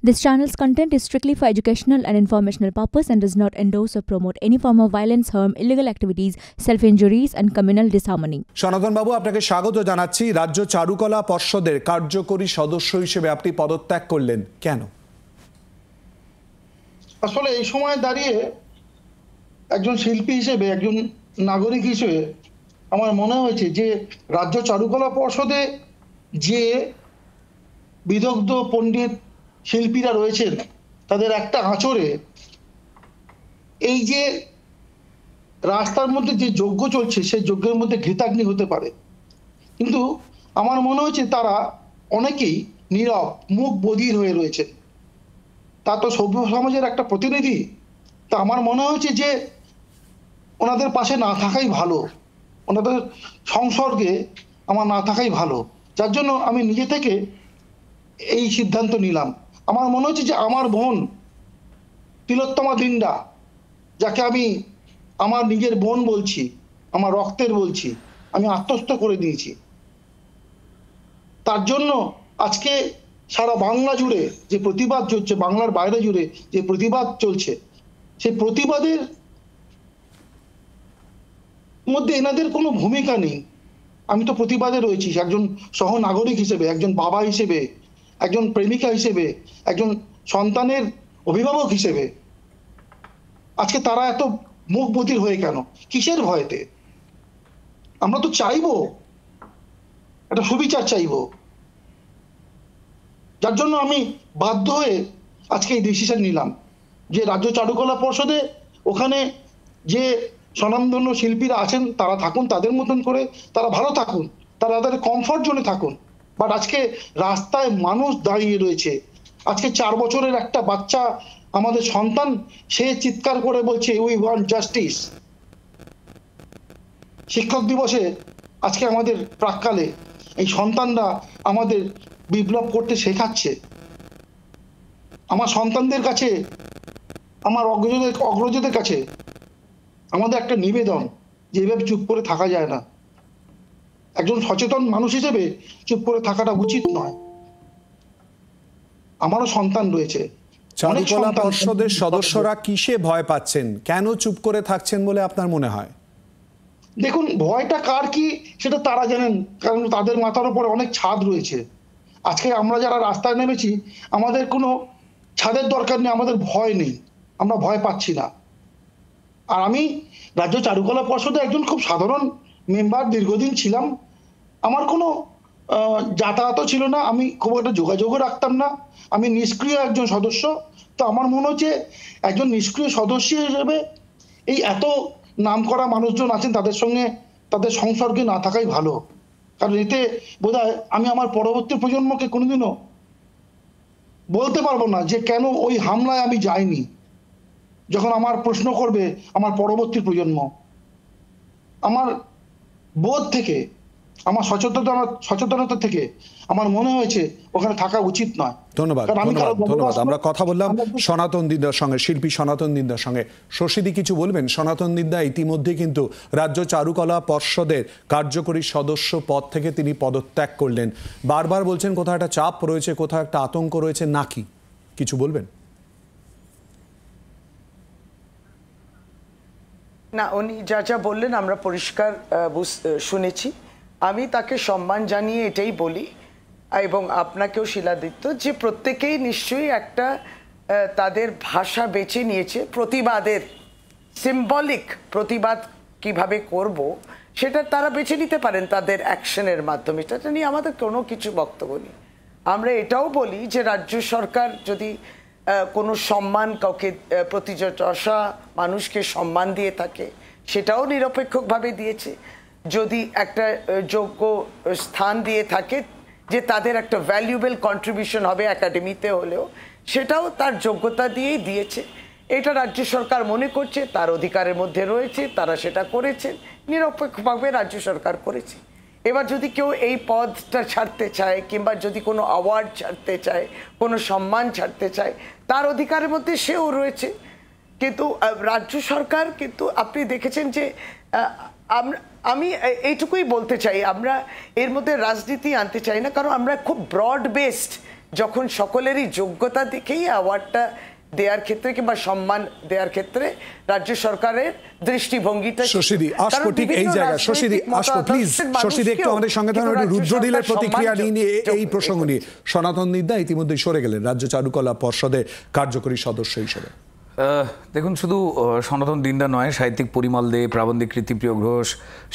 This channel's content is strictly for educational and informational purpose and does not endorse or promote any form of violence, harm, illegal activities, self-injuries and communal disharmony. সনাতন বাবু, আপনাকে স্বাগত জানাচ্ছি। রাজ্য চারুকলা পর্ষদের কার্যকরী সদস্য হিসেবে আপনি পদত্যাগ করলেন কেন? আসলে এই সময় দাঁড়িয়ে একজন শিল্পী হিসেবে, একজন নাগরিক হিসেবে আমার মনে হয়েছে যে রাজ্য চারুকলা পর্ষদে যে বিদগ্ধ পণ্ডিত শিল্পীরা রয়েছেন তাদের একটা আঁচড়ে এই যে রাস্তার মধ্যে যে যজ্ঞ চলছে সেই যজ্ঞের মধ্যে ঘৃতাগ্নি হতে পারে, কিন্তু আমার মনে হয়েছে তারা অনেকেই নীরব, মুখ বধির হয়ে রয়েছে। তা তো সভ্য সমাজের একটা প্রতিনিধি, তা আমার মনে হয়েছে যে ওনাদের পাশে না থাকাই ভালো, ওনাদের সংসর্গে আমার না থাকাই ভালো। যার জন্য আমি নিজে থেকে এই সিদ্ধান্ত নিলাম। আমার মনে হচ্ছে যে আমার বোন তিলোত্তমা দিন্ডা, যাকে আমি আমার নিজের বোন বলছি, আমার রক্তের বলছি, আমি আত্মস্থ করে দিয়েছি। তার জন্য আজকে সারা বাংলা জুড়ে যে প্রতিবাদ চলছে, বাংলার বাইরে জুড়ে যে প্রতিবাদ চলছে, সেই প্রতিবাদের মধ্যে এনাদের কোনো ভূমিকা নেই। আমি তো প্রতিবাদে রয়েছি একজন সহনাগরিক হিসেবে, একজন বাবা হিসেবে, একজন প্রেমিকা হিসেবে, একজন সন্তানের অভিভাবক হিসেবে। আজকে তারা এত মুখ বধির হয়ে কেন? কিসের ভয়েতে? আমরা তো চাইবো একটা সুবিচার চাইবো। যার জন্য আমি বাধ্য হয়ে আজকে এই ডিসিশন নিলাম যে রাজ্য চারুকলা পর্ষদে ওখানে যে স্বনামধন্য শিল্পীরা আছেন তারা থাকুন, তাদের মতন করে তারা ভালো থাকুন, তারা তাদের কমফর্ট জোনে থাকুন। বাট আজকে রাস্তায় মানুষ দাঁড়িয়ে রয়েছে। আজকে 4 বছরের একটা বাচ্চা, আমাদের সন্তান, সে চিৎকার করে বলছে উই ওয়ান্ট জাস্টিস। শিক্ষক দিবসে আজকে আমাদের প্রাক্কালে এই সন্তানরা আমাদের বিপ্লব করতে শেখাচ্ছে। আমার সন্তানদের কাছে, আমার অগ্রজদের কাছে আমাদের একটা নিবেদন, যেভাবে চুপ করে থাকা যায় না। একজন সচেতন মানুষ হিসেবে চুপ করে থাকাটা উচিত নয়। আমারও সন্তান রয়েছে। চারুকলা পর্ষদের সদস্যরা কিসে ভয় পাচ্ছেন, কেন চুপ করে থাকছেন বলে আপনার মনে হয়? দেখুন, ভয়টা কার কি সেটা তারা জানেন, কারণ তাদের মাথার উপরে অনেক ছাদ রয়েছে। আজকে আমরা যারা রাস্তায় নেমেছি, আমাদের কোনো ছাদের দরকার নেই, আমাদের ভয় নেই, আমরা ভয় পাচ্ছি না। আর আমি রাজ্য চারুকলা পর্ষদে একজন খুব সাধারণ মেম্বার, দীর্ঘদিন ছিলাম। আমার কোনো যাতায়াতও ছিল না, আমি খুব একটা যোগাযোগও রাখতাম না, আমি নিষ্ক্রিয় একজন সদস্য। তো আমার মনে হচ্ছে একজন নিষ্ক্রিয় সদস্য হিসেবে এই এত নামকরা মানুষজন আছেন তাদের সঙ্গে তাদের সংসর্গে না থাকাই ভালো। কারণ এতে বোধহয় আমি আমার পরবর্তী প্রজন্মকে কোনোদিনও বলতে পারবো না যে কেন ওই হামলায় আমি যাইনি। যখন আমার প্রশ্ন করবে আমার পরবর্তী প্রজন্ম, আমার বোধ থেকে, আমার সচেতনতা থেকে আমার মনে হয়েছে ওখানে থাকা উচিত নয়। ধন্যবাদ। আমরা কথা বললাম সনাতন দিন্দার সঙ্গে, শিল্পী সনাতন দিন্দার সঙ্গে। শশীদি কিছু বলবেন? সনাতন দিন্দা ইতিমধ্যে কিন্তু রাজ্য চারুকলা পর্ষদের কার্যকরী সদস্য পদ থেকে তিনি পদত্যাগ করলেন। বারবার বলছেন কোথাও একটা চাপ রয়েছে, কোথাও একটা আতঙ্ক রয়েছে, নাকি কিছু বলবেন? না, উনি যা যা বললেন আমরা পরিষ্কার শুনেছি। আমি তাকে সম্মান জানিয়ে এটাই বলি, এবং আপনাকেও শিলাদিত্য, যে প্রত্যেকেই নিশ্চয়ই একটা তাদের ভাষা বেছে নিয়েছে প্রতিবাদের। সিম্বলিক প্রতিবাদ কিভাবে করব সেটা তারা বেছে নিতে পারেন তাদের অ্যাকশনের মাধ্যমে। সেটা নিয়ে আমাদের কোনো কিছু বক্তব্য নেই। আমরা এটাও বলি যে রাজ্য সরকার যদি কোনো সম্মান, কাউকে প্রতিষ্ঠা মানুষকে সম্মান দিয়ে থাকে, সেটাও নিরপেক্ষভাবে দিয়েছে। যদি একটা যোগ্য স্থান দিয়ে থাকে যে তাদের একটা ভ্যালুয়েবল কন্ট্রিবিউশন হবে একাডেমিতে হলেও, সেটাও তার যোগ্যতা দিয়েই দিয়েছে। এটা রাজ্য সরকার মনে করছে তার অধিকারের মধ্যে রয়েছে, তারা সেটা করেছেন, নিরপেক্ষভাবে রাজ্য সরকার করেছে। এবার যদি কেউ এই পদটা ছাড়তে চায়, কিংবা যদি কোনো অ্যাওয়ার্ড ছাড়তে চায়, কোনো সম্মান ছাড়তে চায়, তার অধিকারের মধ্যে সেও রয়েছে। কিন্তু রাজ্য সরকার, কিন্তু আপনি দেখেছেন যে আমি এইটুকুই বলতে চাই, আমরা এর মধ্যে রাজনীতি আনতে চাই না, কারণ আমরা খুব ব্রড বেসড যখন সকলেরই যোগ্যতা দেখেই অ্যাওয়ার্ডটা দেওয়ার ক্ষেত্রে কিংবা সম্মান দেওয়ার ক্ষেত্রে রাজ্য সরকারের দৃষ্টিভঙ্গিটা। শশীদি আসবো ঠিক এই জায়গায়, শশীদি আসবো প্লিজ, শশীদি একটু আমাদের সঙ্গে থাকুন, একটু রুদ্রনীলের প্রতিক্রিয়া নিয়ে এই প্রসঙ্গ নিয়ে। সনাতন দিন্দা ইতিমধ্যে সরে গেলেন রাজ্য চারুকলা পর্ষদের কার্যকরী সদস্য হিসেবে। দেখুন, শুধু সনাতন দিন্দা নয়, সাহিত্যিক পরিমল দে, প্রাবন্ধিক কৃতিপ্রিয় ঘোষ,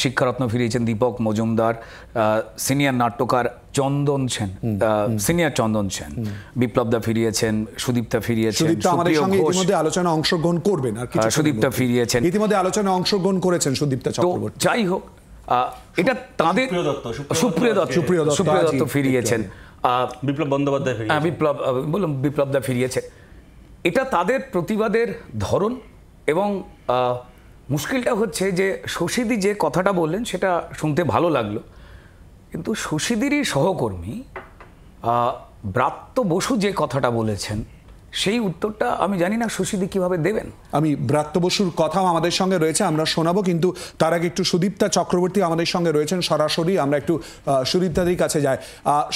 শিক্ষারত্ন ফিরিয়েছেন দীপক মজুমদার, সিনিয়র নাট্যকার চন্দন সেন, সিনিয়র চন্দন সেন, বিপ্লবদা ফিরিয়েছেন, সুদীপ্তা ফিরিয়েছেন, আমাদের সঙ্গে ইতিমধ্যে আলোচনা অংশগ্রহণ করবেন আর কিছু, সুদীপ্তা ফিরিয়েছেন, ইতিমধ্যে আলোচনা অংশগ্রহণ করেছেন সুদীপ্তা চক্রবর্তী। যাই হোক, এটা তাদের সুপ্রিয় দত্ত ফিরিয়েছেন, বিপ্লব বন্দ্যোপাধ্যায় বিপ্লবদা ফিরিয়েছেন। এটা তাদের প্রতিবাদের ধরন। এবং মুশকিলটা হচ্ছে যে শশীদি যে কথাটা বললেন সেটা শুনতে ভালো লাগলো, কিন্তু শশীদিরই সহকর্মী ব্রাত্য বসু যে কথাটা বলেছেন সেই উত্তরটা আমি জানি না শশীদি কিভাবে দেবেন। আমি ব্রাত্য বসুর কথাও আমাদের সঙ্গে রয়েছে, আমরা শোনাবো, কিন্তু তার আগে একটু সুদীপ্তা চক্রবর্তী আমাদের সঙ্গে রয়েছেন সরাসরি। আমরা একটু সুদীপ্তাদির কাছে যাই।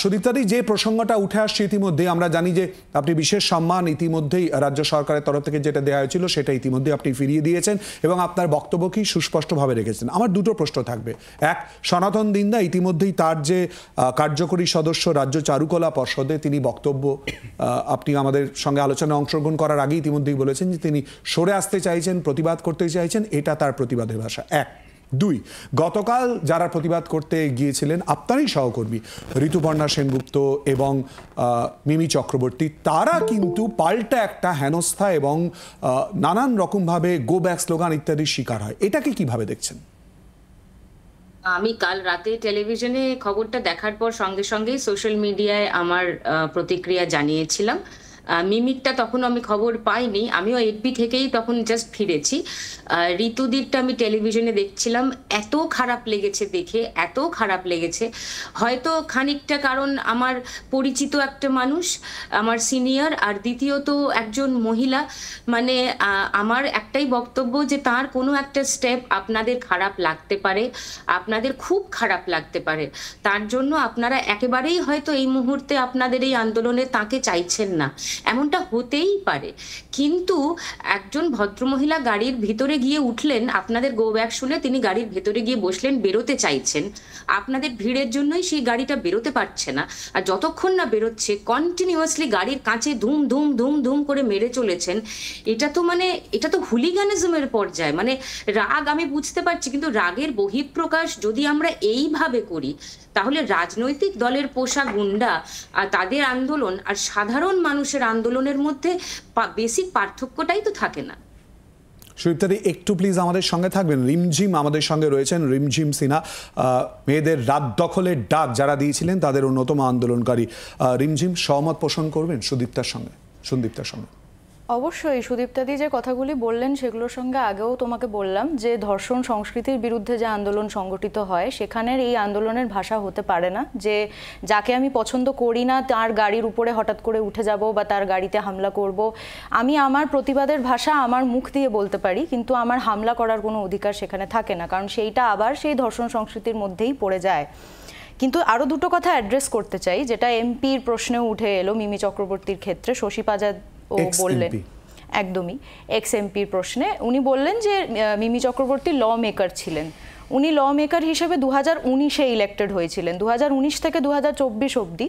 সুদীপ্তাদি, যে প্রসঙ্গটা উঠে আসছে ইতিমধ্যে, আমরা জানি যে আপনি বিশেষ সম্মান ইতিমধ্যেই রাজ্য সরকারের তরফ থেকে যেটা দেওয়া হয়েছিল সেটা ইতিমধ্যে আপনি ফিরিয়ে দিয়েছেন এবং আপনার বক্তব্যকেই সুস্পষ্টভাবে রেখেছেন। আমার দুটো প্রশ্ন থাকবে। এক, সনাতন দিন্দা ইতিমধ্যেই তার যে কার্যকরী সদস্য রাজ্য চারুকলা পর্ষদে, তিনি বক্তব্য আপনি আমাদের সঙ্গে আলোচনায় অংশগ্রহণ করার আগে ইতিমধ্যেই বলেছেন যে তিনি সরে আসতে চাইছেন, প্রতিবাদ করতে চাইছেন, এটা তার প্রতিবাদের ভাষা। এক। দুই, গতকাল যারা প্রতিবাদ করতে গিয়েছিলেন আপনারই সহকর্মী ঋতুপর্ণা সেনগুপ্ত এবং মিমি চক্রবর্তী, তারা কিন্তু পাল্টা একটা হেনস্থা এবং নানান রকমভাবে গো ব্যাক স্লোগান ইত্যাদির শিকার হয়। এটাকে কিভাবে দেখছেন? আমি কাল রাতে টেলিভিশনে খবরটা দেখার পর সঙ্গে সঙ্গেই সোশ্যাল মিডিয়ায় আমার প্রতিক্রিয়া জানিয়েছিলাম। মিমিকটা তখন আমি খবর পাইনি, আমিও এফবি থেকেই তখন জাস্ট ফিরেছি। ঋতুদিরটা আমি টেলিভিশনে দেখছিলাম, এত খারাপ লেগেছে দেখে, এত খারাপ লেগেছে। হয়তো খানিকটা কারণ আমার পরিচিত একটা মানুষ, আমার সিনিয়র, আর দ্বিতীয়ত একজন মহিলা। মানে আমার একটাই বক্তব্য যে তার কোনো একটা স্টেপ আপনাদের খারাপ লাগতে পারে, আপনাদের খুব খারাপ লাগতে পারে, তার জন্য আপনারা একেবারেই হয়তো এই মুহূর্তে আপনাদের এই আন্দোলনে তাকে চাইছেন না, এমনটা হতেই পারে। কিন্তু একজন ভদ্রমহিলা গাড়ির ভিতরে গিয়ে উঠলেন, আপনাদের গো ব্যাক শুনে তিনি গাড়ির ভেতরে গিয়ে বসলেন, বেরোতে চাইছেন, আপনাদের ভিড়ের জন্যই সেই গাড়িটা বেরোতে পারছে না। আর যতক্ষণ না বেরোচ্ছে কন্টিনিউয়াসলি গাড়ির কাঁচে ধুম ধুম ধুম ধুম করে মেরে চলেছেন। এটা তো হুলিগানিজমের পর্যায়ে। মানে রাগ আমি বুঝতে পারছি, কিন্তু রাগের বহিঃপ্রকাশ যদি আমরা এইভাবে করি তাহলে রাজনৈতিক দলের পোষা গুন্ডা আর তাদের আন্দোলন আর সাধারণ মানুষের আন্দোলনের মধ্যে বেসিক পার্থক্যটাই তো থাকে না। সুদীপ্তাদি, একটু প্লিজ আমাদের সঙ্গে থাকবেন। রিমঝিম আমাদের সঙ্গে রয়েছেন, রিমঝিম সিনহা, মেয়েদের রাত দখলের ডাক যারা দিয়েছিলেন তাদের অন্যতম আন্দোলনকারী। রিমঝিম, সহমত পোষণ করবেন সুদীপ্তার সঙ্গে? অবশ্যই সুদীপ্তাদি যে কথাগুলি বললেন সেগুলোর সঙ্গে আগেও তোমাকে বললাম যে ধর্ষণ সংস্কৃতির বিরুদ্ধে যে আন্দোলন সংগঠিত হয় সেখানের এই আন্দোলনের ভাষা হতে পারে না যে যাকে আমি পছন্দ করি না তার গাড়ির উপরে হঠাৎ করে উঠে যাব বা তার গাড়িতে হামলা করব। আমি আমার প্রতিবাদের ভাষা আমার মুখ দিয়ে বলতে পারি, কিন্তু আমার হামলা করার কোনো অধিকার সেখানে থাকে না, কারণ সেইটা আবার সেই ধর্ষণ সংস্কৃতির মধ্যেই পড়ে যায়। কিন্তু আরও দুটো কথা অ্যাড্রেস করতে চাই, যেটা এমপির প্রশ্নেও উঠে এলো মিমি চক্রবর্তীর ক্ষেত্রে। শশী পাজা ও বললেন, একদমই এক্স এমপির প্রশ্নে উনি বললেন যে মিমি চক্রবর্তী ল মেকার ছিলেন। উনি ল মেকার হিসেবে 2019-এ ইলেক্টেড হয়েছিলেন। 2019 থেকে 2024 অবধি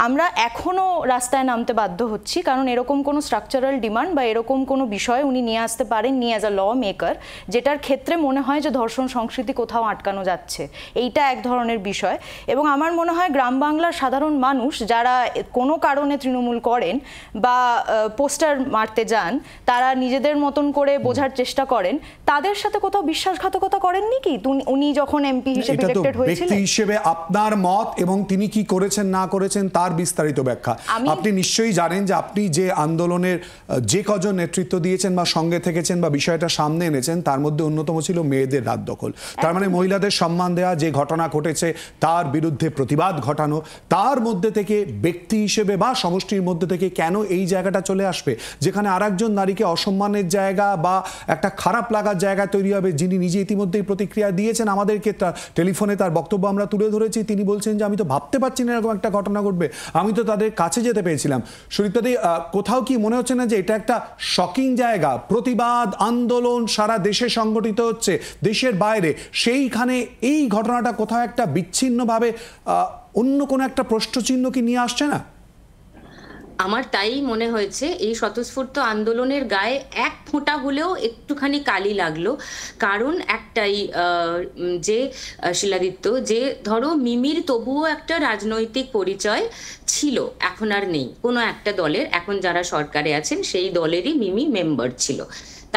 আমরা এখনও রাস্তায় নামতে বাধ্য হচ্ছি, কারণ এরকম কোনো স্ট্রাকচারাল ডিমান্ড বা এরকম কোনো বিষয় উনি নিয়ে আসতে পারেননি অ্যাজ আ ল মেকার, যেটার ক্ষেত্রে মনে হয় যে ধর্ষণ সংস্কৃতি কোথাও আটকানো যাচ্ছে। এইটা এক ধরনের বিষয়। এবং আমার মনে হয় গ্রাম বাংলার সাধারণ মানুষ যারা কোনো কারণে তৃণমূল করেন বা পোস্টার মারতে যান, তারা নিজেদের মতন করে বোঝার চেষ্টা করেন, তাদের সাথে কোথাও বিশ্বাসঘাতকতা করেননি কি উনি যখন এমপি হিসেবে ইলেক্টেড হয়েছিলেন? ব্যক্তি হিসেবে আপনার মত এবং তিনি কি করেছেন না করেছেন তার বিস্তারিত ব্যাখ্যা আপনি নিশ্চয়ই জানেন যে আপনি যে আন্দোলনের যে কজন নেতৃত্ব দিয়েছেন বা সঙ্গে থেকেছেন বা বিষয়টা সামনে এনেছেন তার মধ্যে অন্যতম ছিল মেয়েদের রাত দখল। তার মানে মহিলাদের সম্মান দেওয়া, যে ঘটনা ঘটেছে তার বিরুদ্ধে প্রতিবাদ ঘটানো, তার মধ্যে থেকে ব্যক্তি হিসেবে বা সমষ্টির মধ্যে থেকে কেন এই জায়গাটা চলে আসবে যেখানে আরেকজন নারীকে অসম্মানের জায়গা বা একটা খারাপ লাগার জায়গা তৈরি হবে, যিনি নিজে ইতিমধ্যেই প্রতিক্রিয়া দিয়ে দিয়েছেন আমাদেরকে, টেলিফোনে তার বক্তব্য আমরা তুলে ধরেছি। তিনি বলছেন যে আমি তো ভাবতে পারছি না এরকম একটা ঘটনা ঘটবে, আমি তো তাদের কাছে যেতে পেরেছিলাম। সুদীপ্তাদি, কোথাও কি মনে হচ্ছে না যে এটা একটা শকিং জায়গা? প্রতিবাদ আন্দোলন সারা দেশে সংগঠিত হচ্ছে, দেশের বাইরে, সেইখানে এই ঘটনাটা কোথাও একটা বিচ্ছিন্নভাবে অন্য কোনো একটা প্রশ্নচিহ্ন কি নিয়ে আসছে না? আমার তাই মনে হয়েছে এই স্বতঃস্ফূর্ত আন্দোলনের গায়ে এক ফোঁটা হলেও একটুখানি কালি লাগলো। কারণ একটাই, যে শিলাদিত্য, যে ধরো মিমির তবুও একটা রাজনৈতিক পরিচয় ছিল, এখন আর নেই কোনো একটা দলের, এখন যারা সরকারে আছেন সেই দলেরই মিমি মেম্বার ছিল,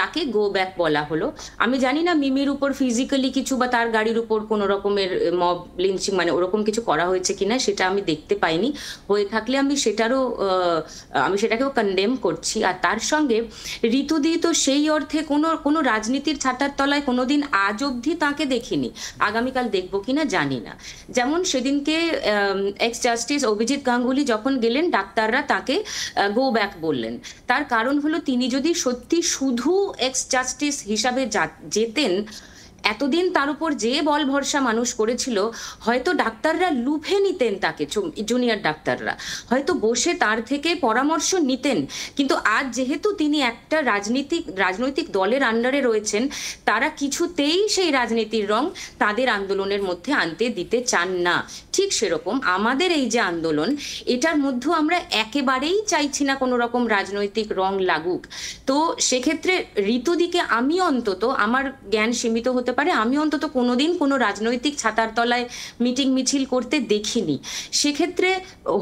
তাকে গো ব্যাক বলা হলো। আমি জানি না মিমির উপর ফিজিক্যালি কিছু বা তার গাড়ির উপর কোনো রকমের মব লিঞ্চিং মানে ওরকম কিছু করা হয়েছে কিনা সেটা আমি দেখতে পাইনি, হয়ে থাকলে আমি সেটাকেও কনডেম করছি। আর তার সঙ্গে ঋতুদি তো সেই অর্থে কোনো রাজনীতির ছাতার তলায় কোনোদিন আজ অবধি তাকে দেখিনি, আগামীকাল দেখবো কিনা জানি না। যেমন সেদিনকে এক্স জাস্টিস অভিজিৎ গাঙ্গুলি যখন গেলেন, ডাক্তাররা তাকে গো ব্যাক বললেন। তার কারণ হলো তিনি যদি সত্যি শুধু এক্স জাস্টিস হিসাবে যেতেন, এতদিন তার উপর যে বল ভরসা মানুষ করেছিল, হয়তো ডাক্তাররা লুফে নিতেন তাকে, জুনিয়র ডাক্তাররা হয়তো বসে তার থেকে পরামর্শ নিতেন। কিন্তু আজ যেহেতু তিনি একটা রাজনৈতিক দলের আন্ডারে রয়েছেন, তারা কিছুতেই সেই রাজনীতির রং তাদের আন্দোলনের মধ্যে আনতে দিতে চান না। ঠিক সেরকম আমাদের এই যে আন্দোলন, এটার মধ্যেও আমরা একেবারেই চাইছি না কোনো রকম রাজনৈতিক রং লাগুক। তো সেক্ষেত্রে ঋতুদিকে আমি অন্তত, আমার জ্ঞান সীমিত হতে পারে, আমি অন্তত কোনোদিন কোনো রাজনৈতিক ছাতার তলায় মিটিং মিছিল করতে দেখিনি। সেক্ষেত্রে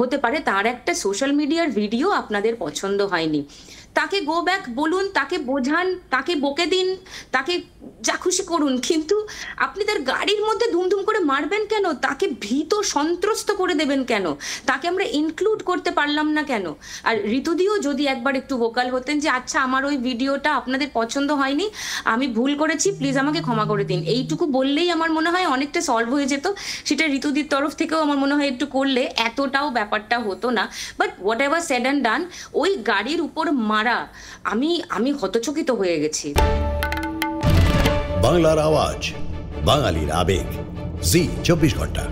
হতে পারে তার একটা সোশ্যাল মিডিয়ার ভিডিও আপনাদের পছন্দ হয়নি, তাকে গো ব্যাক বলুন, তাকে বোঝান, তাকে বকে দিন, তাকে যা খুশি করুন, কিন্তু আপনি তার গাড়ির মধ্যে ধুমধুম করে মারবেন কেন? তাকে ভীত সন্ত্রস্ত করে দেবেন কেন? তাকে আমরা ইনক্লুড করতে পারলাম না কেন? আর ঋতুদিও যদি একবার একটু ভোকাল হতেন যে আচ্ছা আমার ওই ভিডিওটা আপনাদের পছন্দ হয়নি, আমি ভুল করেছি, প্লিজ আমাকে ক্ষমা করে দিন, এইটুকু বললেই আমার মনে হয় অনেকটা সলভ হয়ে যেত। সেটা ঋতুদির তরফ থেকেও আমার মনে হয় একটু করলে এতটাও ব্যাপারটা হতো না। But whatever said and done, ওই গাড়ির উপর মারা, আমি হতচকিত হয়ে গেছি। বাংলার আওয়াজ, বাঙালির আবেগ, জি 24 ঘন্টা।